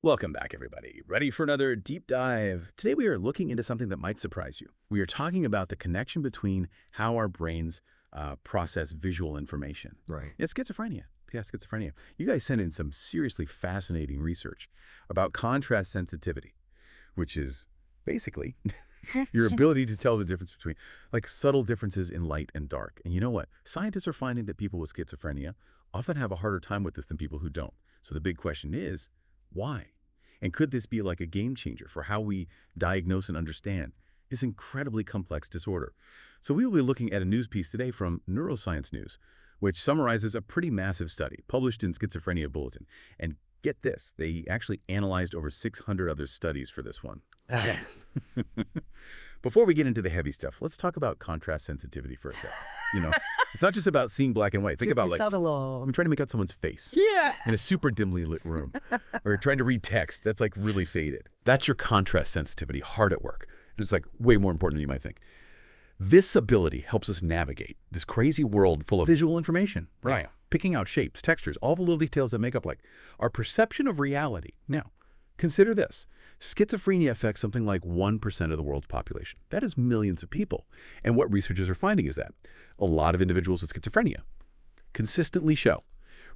Welcome back, everybody. Ready for another deep dive? Today we are looking into something that might surprise you. We are talking about the connection between how our brains process visual information. Right. It's schizophrenia. Yeah, schizophrenia. You guys sent in some seriously fascinating research about contrast sensitivity, which is basically your ability to tell the difference between subtle differences in light and dark. And you know what? Scientists are finding that people with schizophrenia often have a harder time with this than people who don't. So the big question is, why? And could this be like a game changer for how we diagnose and understand this incredibly complex disorder? So we will be looking at a news piece today from Neuroscience News, which summarizes a pretty massive study published in Schizophrenia Bulletin. And get this, they actually analyzed over 600 other studies for this one. Before we get into the heavy stuff, let's talk about contrast sensitivity for a second. It's not just about seeing black and white. Think about I'm trying to make out someone's face. Yeah. In a super dimly lit room. Or trying to read text that's really faded. That's your contrast sensitivity, hard at work. It's way more important than you might think. This ability helps us navigate this crazy world full of visual information. Right. Picking out shapes, textures, all the little details that make up our perception of reality. Now, consider this. Schizophrenia affects something like 1% of the world's population. That is millions of people. And what researchers are finding is that a lot of individuals with schizophrenia consistently show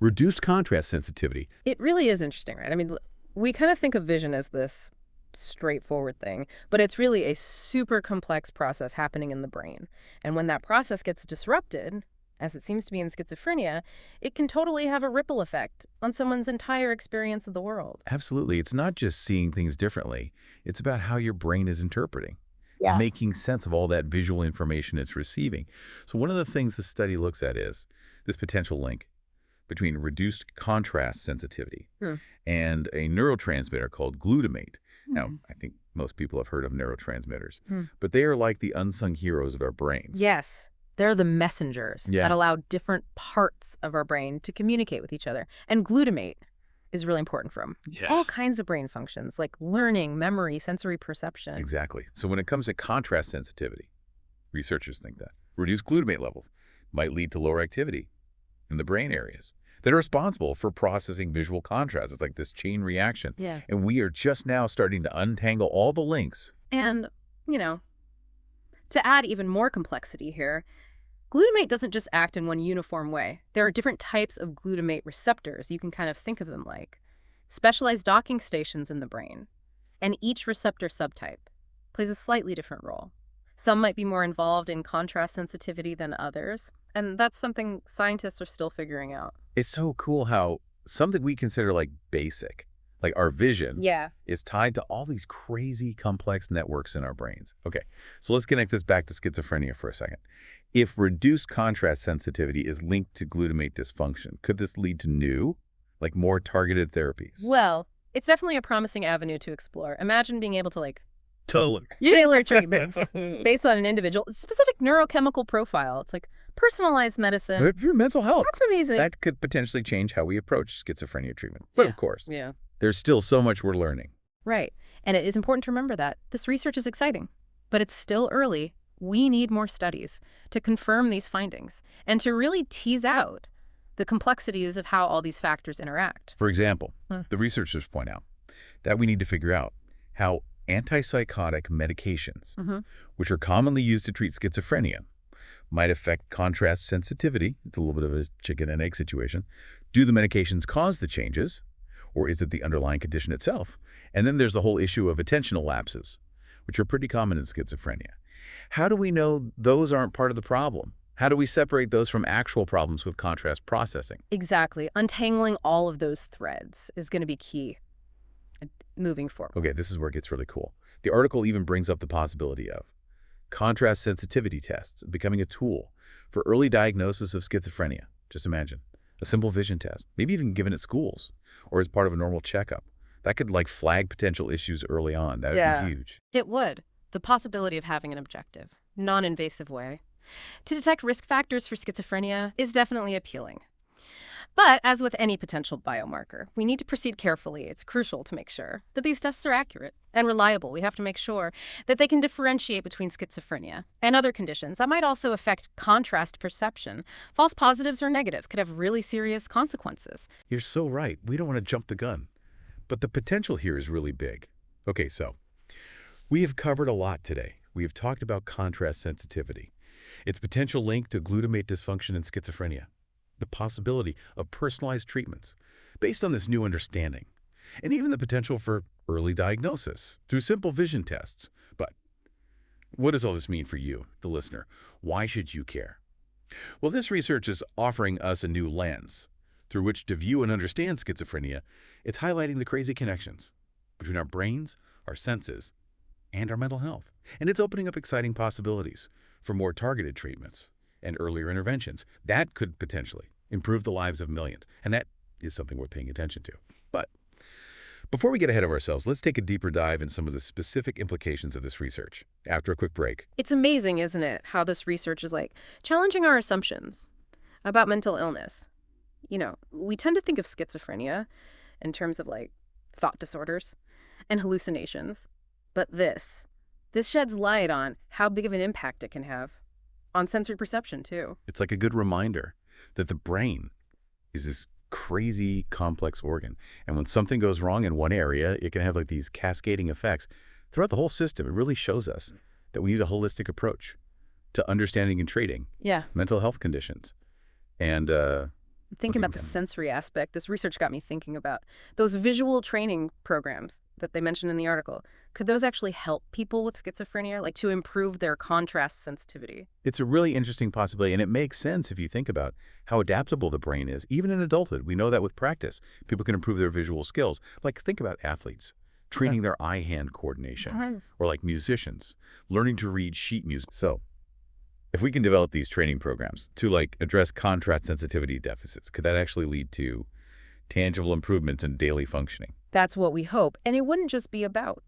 reduced contrast sensitivity. It really is interesting, right? I mean, we kind of think of vision as this straightforward thing, but it's really a super complex process happening in the brain. And when that process gets disrupted, as it seems to be in schizophrenia, it can totally have a ripple effect on someone's entire experience of the world. Absolutely. It's not just seeing things differently. It's about how your brain is interpreting, making sense of all that visual information it's receiving. So one of the things the study looks at is this potential link between reduced contrast sensitivity and a neurotransmitter called glutamate. Now, I think most people have heard of neurotransmitters, but they are like the unsung heroes of our brains. Yes. They're the messengers that allow different parts of our brain to communicate with each other. And glutamate is really important for them. All kinds of brain functions like learning, memory, sensory perception. Exactly. So when it comes to contrast sensitivity, researchers think that reduced glutamate levels might lead to lower activity in the brain areas that are responsible for processing visual contrast. It's like this chain reaction. Yeah. And we are just now starting to untangle all the links. And, to add even more complexity here, glutamate doesn't just act in one uniform way. There are different types of glutamate receptors. You can kind of think of them like specialized docking stations in the brain. And each receptor subtype plays a slightly different role. Some might be more involved in contrast sensitivity than others. And that's something scientists are still figuring out. It's so cool how something we consider basic, like our vision, is tied to all these crazy complex networks in our brains. Okay, so let's connect this back to schizophrenia for a second. If reduced contrast sensitivity is linked to glutamate dysfunction, could this lead to new, more targeted therapies? Well, it's definitely a promising avenue to explore. Imagine being able to Totally. tailor treatments based on an individual specific neurochemical profile. It's like personalized medicine. But for your mental health. That's amazing. That could potentially change how we approach schizophrenia treatment. But of course, Yeah. there's still so much we're learning. Right. And it is important to remember that this research is exciting, but it's still early. We need more studies to confirm these findings and to really tease out the complexities of how all these factors interact. For example, the researchers point out that we need to figure out how antipsychotic medications, which are commonly used to treat schizophrenia, might affect contrast sensitivity. It's a little bit of a chicken and egg situation. Do the medications cause the changes, or is it the underlying condition itself? And then there's the whole issue of attentional lapses, which are pretty common in schizophrenia. How do we know those aren't part of the problem? How do we separate those from actual problems with contrast processing? Exactly. Untangling all of those threads is going to be key moving forward. Okay, this is where it gets really cool. The article even brings up the possibility of contrast sensitivity tests becoming a tool for early diagnosis of schizophrenia. Just imagine a simple vision test, maybe even given at schools or as part of a normal checkup. That could flag potential issues early on. That would be huge. It would. The possibility of having an objective, non-invasive way to detect risk factors for schizophrenia is definitely appealing. But as with any potential biomarker, we need to proceed carefully. It's crucial to make sure that these tests are accurate and reliable. We have to make sure that they can differentiate between schizophrenia and other conditions that might also affect contrast perception. False positives or negatives could have really serious consequences. You're so right. We don't want to jump the gun. But the potential here is really big. Okay, so we have covered a lot today. We have talked about contrast sensitivity, its potential link to glutamate dysfunction and schizophrenia, the possibility of personalized treatments based on this new understanding, and even the potential for early diagnosis through simple vision tests. But what does all this mean for you, the listener? Why should you care? Well, this research is offering us a new lens through which to view and understand schizophrenia. It's highlighting the crazy connections between our brains, our senses, and our mental health. And it's opening up exciting possibilities for more targeted treatments and earlier interventions. That could potentially improve the lives of millions. And that is something worth paying attention to. But before we get ahead of ourselves, let's take a deeper dive in some of the specific implications of this research after a quick break. It's amazing, isn't it, how this research is like challenging our assumptions about mental illness. You know, we tend to think of schizophrenia in terms of like thought disorders and hallucinations. But this sheds light on how big of an impact it can have on sensory perception, too. It's like a good reminder that the brain is this crazy complex organ. And when something goes wrong in one area, it can have like these cascading effects throughout the whole system. It really shows us that we need a holistic approach to understanding and treating mental health conditions. And thinking about the sensory aspect, this research got me thinking about those visual training programs that they mentioned in the article. Could those actually help people with schizophrenia, like to improve their contrast sensitivity? it's a really interesting possibility, and it makes sense if you think about how adaptable the brain is. Even in adulthood, we know that with practice, people can improve their visual skills. Like, think about athletes training their eye-hand coordination, or like musicians learning to read sheet music. So if we can develop these training programs to like address contrast sensitivity deficits, could that actually lead to tangible improvements in daily functioning? That's what we hope. And it wouldn't just be about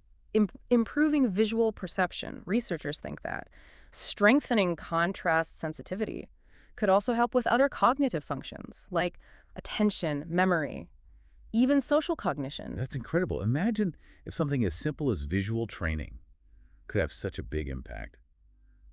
improving visual perception. Researchers think that strengthening contrast sensitivity could also help with other cognitive functions like attention, memory, even social cognition. That's incredible. Imagine if something as simple as visual training could have such a big impact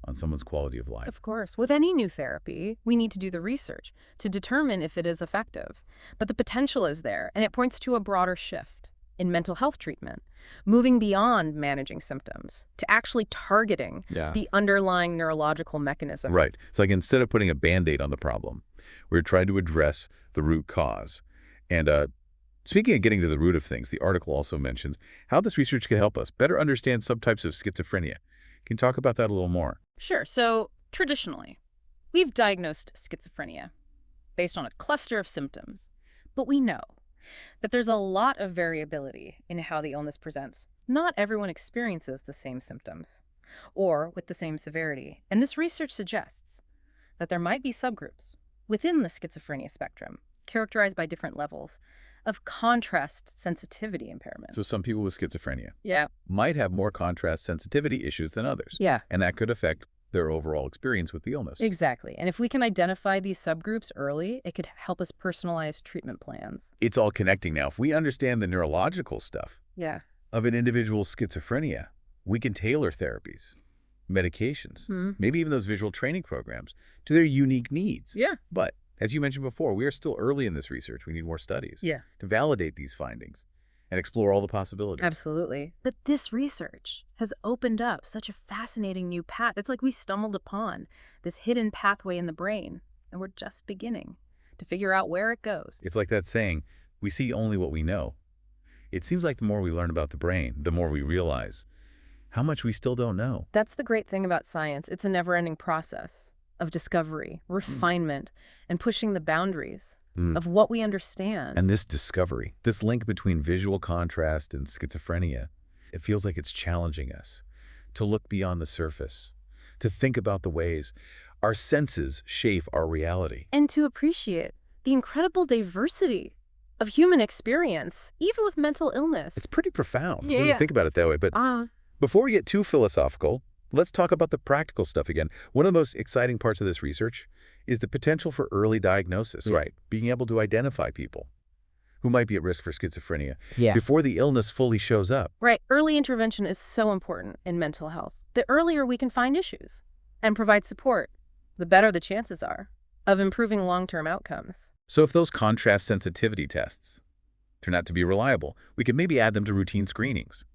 on someone's quality of life. Of course. With any new therapy, we need to do the research to determine if it is effective. But the potential is there, and it points to a broader shift in mental health treatment, moving beyond managing symptoms to actually targeting the underlying neurological mechanism. Right. So like instead of putting a Band-Aid on the problem, we're trying to address the root cause. And speaking of getting to the root of things, the article also mentions how this research can help us better understand subtypes of schizophrenia. Can you talk about that a little more? Sure. So traditionally, we've diagnosed schizophrenia based on a cluster of symptoms, but we know that there's a lot of variability in how the illness presents. Not everyone experiences the same symptoms or with the same severity. And this research suggests that there might be subgroups within the schizophrenia spectrum characterized by different levels of contrast sensitivity impairment. So some people with schizophrenia Yeah. might have more contrast sensitivity issues than others. Yeah. And that could affect their overall experience with the illness. Exactly. And if we can identify these subgroups early, it could help us personalize treatment plans. It's all connecting now. If we understand the neurological stuff Yeah. of an individual's schizophrenia, we can tailor therapies, medications, maybe even those visual training programs to their unique needs. Yeah. But as you mentioned before, we are still early in this research. We need more studies to validate these findings and explore all the possibilities. Absolutely. But this research has opened up such a fascinating new path. It's like we stumbled upon this hidden pathway in the brain, and we're just beginning to figure out where it goes. It's like that saying, we see only what we know. It seems like the more we learn about the brain, the more we realize how much we still don't know. That's the great thing about science. It's a never-ending process of discovery, refinement, and pushing the boundaries of what we understand. And this discovery, this link between visual contrast and schizophrenia, it feels like it's challenging us to look beyond the surface, to think about the ways our senses shape our reality. And to appreciate the incredible diversity of human experience, even with mental illness. It's pretty profound when you think about it that way. But before we get too philosophical, let's talk about the practical stuff again. One of the most exciting parts of this research is the potential for early diagnosis, right? Being able to identify people who might be at risk for schizophrenia before the illness fully shows up. Right. Early intervention is so important in mental health. The earlier we can find issues and provide support, the better the chances are of improving long-term outcomes. So if those contrast sensitivity tests turn out to be reliable, we could maybe add them to routine screenings,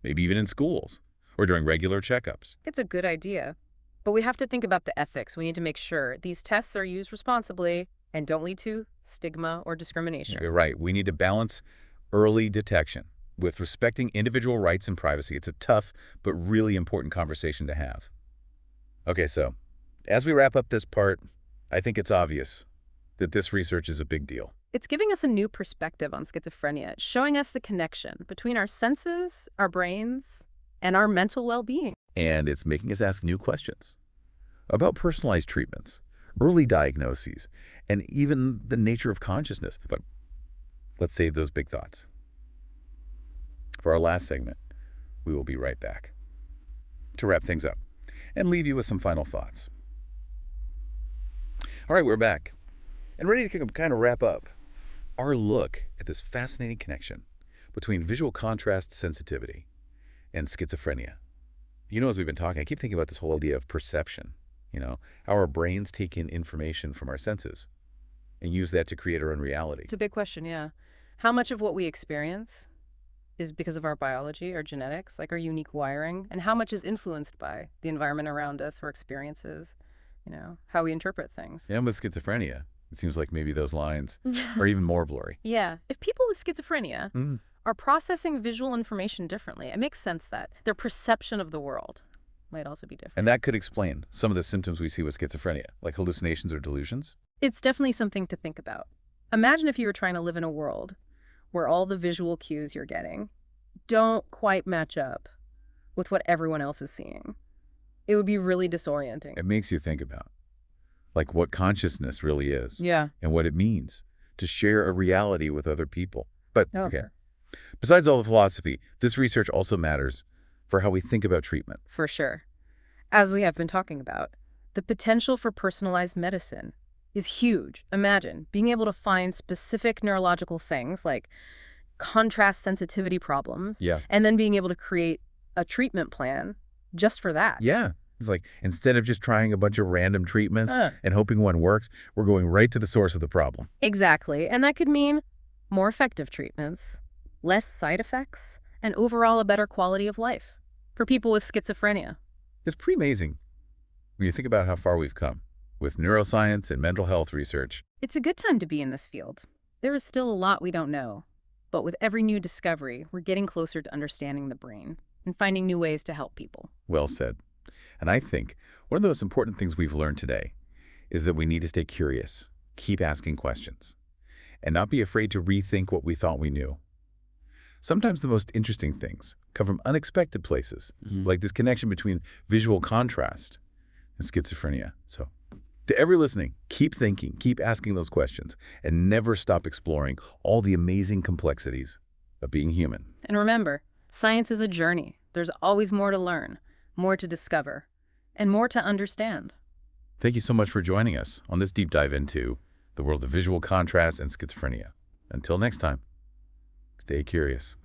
maybe even in schools or during regular checkups. It's a good idea. But we have to think about the ethics. We need to make sure these tests are used responsibly and don't lead to stigma or discrimination. You're right. We need to balance early detection with respecting individual rights and privacy. It's a tough but really important conversation to have. Okay, so as we wrap up this part, I think it's obvious that this research is a big deal. It's giving us a new perspective on schizophrenia. It's showing us the connection between our senses, our brains, and our mental well-being. And it's making us ask new questions about personalized treatments, early diagnoses, and even the nature of consciousness. But let's save those big thoughts for our last segment. We will be right back to wrap things up and leave you with some final thoughts. All right, we're back and ready to kind of wrap up our look at this fascinating connection between visual contrast sensitivity and schizophrenia. You know, as we've been talking, I keep thinking about this whole idea of perception, how our brains take in information from our senses and use that to create our own reality. It's a big question, yeah. How much of what we experience is because of our biology, our genetics, like our unique wiring, and how much is influenced by the environment around us, our experiences, how we interpret things. And with schizophrenia, it seems like maybe those lines are even more blurry. Yeah. If people with schizophrenia are processing visual information differently, it makes sense that their perception of the world might also be different. And that could explain some of the symptoms we see with schizophrenia, like hallucinations or delusions. It's definitely something to think about. Imagine if you were trying to live in a world where all the visual cues you're getting don't quite match up with what everyone else is seeing. It would be really disorienting. It makes you think about, like, what consciousness really is. Yeah. And what it means to share a reality with other people. But, Okay. Besides all the philosophy, this research also matters for how we think about treatment. For sure. As we have been talking about, the potential for personalized medicine is huge. Imagine being able to find specific neurological things like contrast sensitivity problems, Yeah. and then being able to create a treatment plan just for that. Yeah. It's like, instead of just trying a bunch of random treatments and hoping one works, we're going right to the source of the problem. Exactly. And that could mean more effective treatments, less side effects, and overall a better quality of life for people with schizophrenia. It's pretty amazing when you think about how far we've come with neuroscience and mental health research. It's a good time to be in this field. There is still a lot we don't know, but with every new discovery, we're getting closer to understanding the brain and finding new ways to help people. Well said. And I think one of the most important things we've learned today is that we need to stay curious, keep asking questions, and not be afraid to rethink what we thought we knew. Sometimes the most interesting things come from unexpected places, like this connection between visual contrast and schizophrenia. So, to everyone listening, keep thinking, keep asking those questions, and never stop exploring all the amazing complexities of being human. And remember, science is a journey. There's always more to learn, more to discover, and more to understand. Thank you so much for joining us on this deep dive into the world of visual contrast and schizophrenia. Until next time, stay curious.